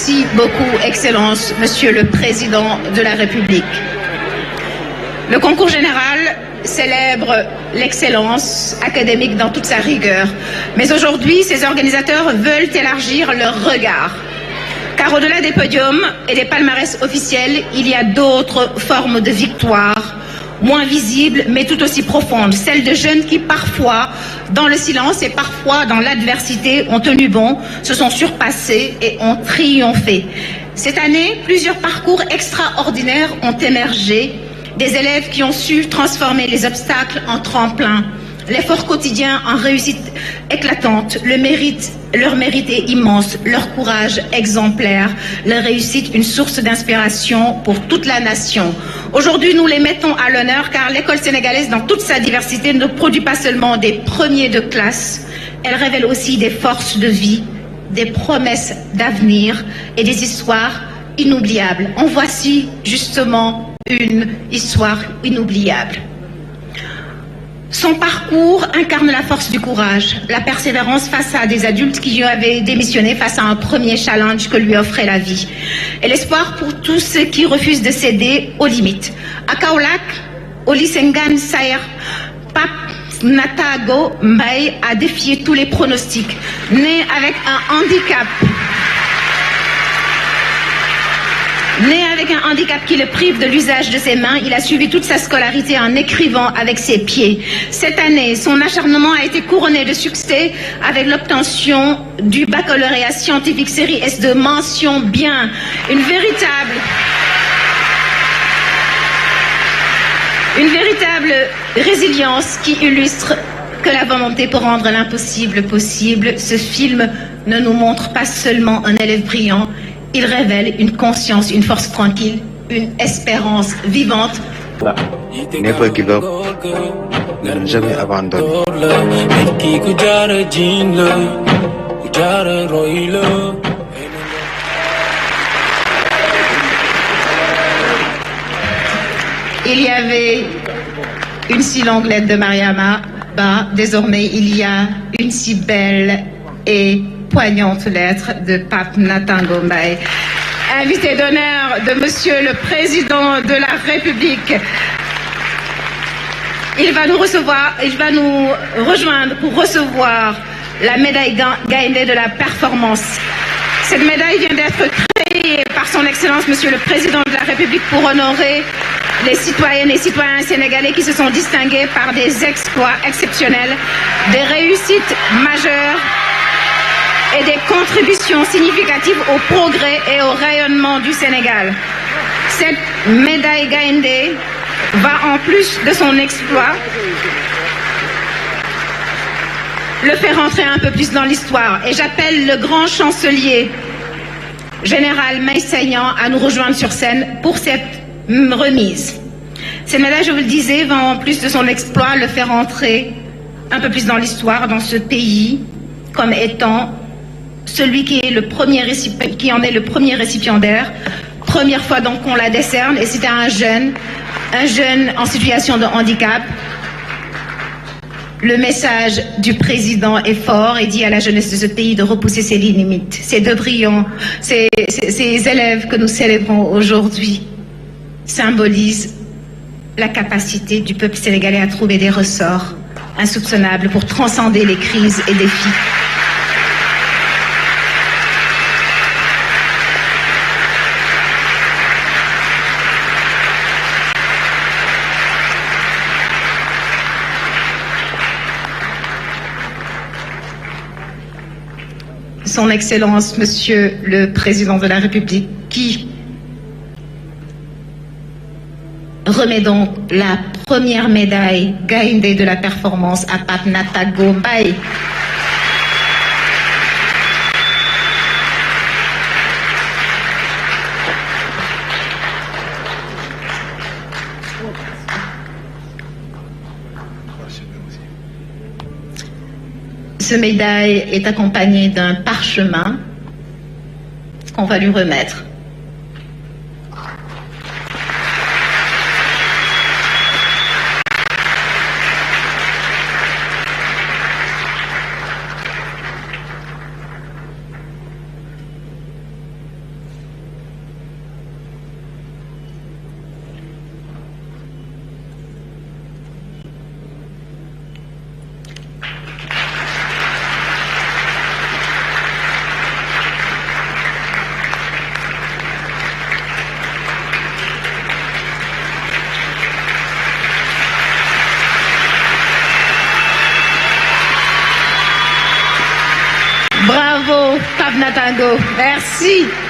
Merci beaucoup, Excellence, Monsieur le Président de la République. Le concours général célèbre l'excellence académique dans toute sa rigueur. Mais aujourd'hui, ses organisateurs veulent élargir leur regard. Car au-delà des podiums et des palmarès officiels, il y a d'autres formes de victoire, moins visibles, mais tout aussi profondes. Celles de jeunes qui, parfois, dans le silence et parfois dans l'adversité, ont tenu bon, se sont surpassés et ont triomphé. Cette année, plusieurs parcours extraordinaires ont émergé. Des élèves qui ont su transformer les obstacles en tremplin, l'effort quotidien en réussite éclatante, leur mérite est immense, leur courage exemplaire, leur réussite une source d'inspiration pour toute la nation. Aujourd'hui, nous les mettons à l'honneur car l'école sénégalaise, dans toute sa diversité, ne produit pas seulement des premiers de classe, elle révèle aussi des forces de vie, des promesses d'avenir et des histoires inoubliables. En voici justement une histoire inoubliable. Son parcours incarne la force du courage, la persévérance face à des adultes qui avaient démissionné face à un premier challenge que lui offrait la vie. Et l'espoir pour tous ceux qui refusent de céder aux limites. À Kaolack, Olisengan Sayer Pape Natago Mbaye a défié tous les pronostics. Né avec un handicap, qui le prive de l'usage de ses mains, il a suivi toute sa scolarité en écrivant avec ses pieds. Cette année, son acharnement a été couronné de succès avec l'obtention du baccalauréat scientifique série S2, mention bien, une véritable résilience qui illustre que la volonté pour rendre l'impossible possible. Ce film ne nous montre pas seulement un élève brillant, il révèle une conscience, une force tranquille, une espérance vivante. Never give up, ne jamais abandonner. Il y avait une si longue lettre de Mariama, désormais il y a une si belle et poignante lettre de Pape Natago Mbaye. Invité d'honneur de Monsieur le Président de la République. Il va nous rejoindre pour recevoir la médaille Gaïndé de la performance. Cette médaille vient d'être créée par son Excellence Monsieur le Président de la République pour honorer les citoyennes et citoyens sénégalais qui se sont distingués par des exploits exceptionnels, des réussites majeures et des contributions significatives au progrès et au rayonnement du Sénégal. Cette médaille Gaïndé va, en plus de son exploit, le faire entrer un peu plus dans l'histoire. Et j'appelle le grand chancelier général Meïssaignan à nous rejoindre sur scène pour cette remise. Cette médaille, je vous le disais, va, en plus de son exploit, le faire entrer un peu plus dans l'histoire, dans ce pays, comme étant celui qui en est le premier récipiendaire. Première fois donc qu'on la décerne, et c'était un jeune en situation de handicap. Le message du président est fort et dit à la jeunesse de ce pays de repousser ses limites. Ces deux brillants, ces élèves que nous célébrons aujourd'hui symbolisent la capacité du peuple sénégalais à trouver des ressorts insoupçonnables pour transcender les crises et défis. Son Excellence, Monsieur le Président de la République, qui remet donc la première médaille Gaïndé de la performance à Pape Natago Mbaye. Ce médaille est accompagné d'un parchemin qu'on va lui remettre. Bravo, Pavnatango. Merci.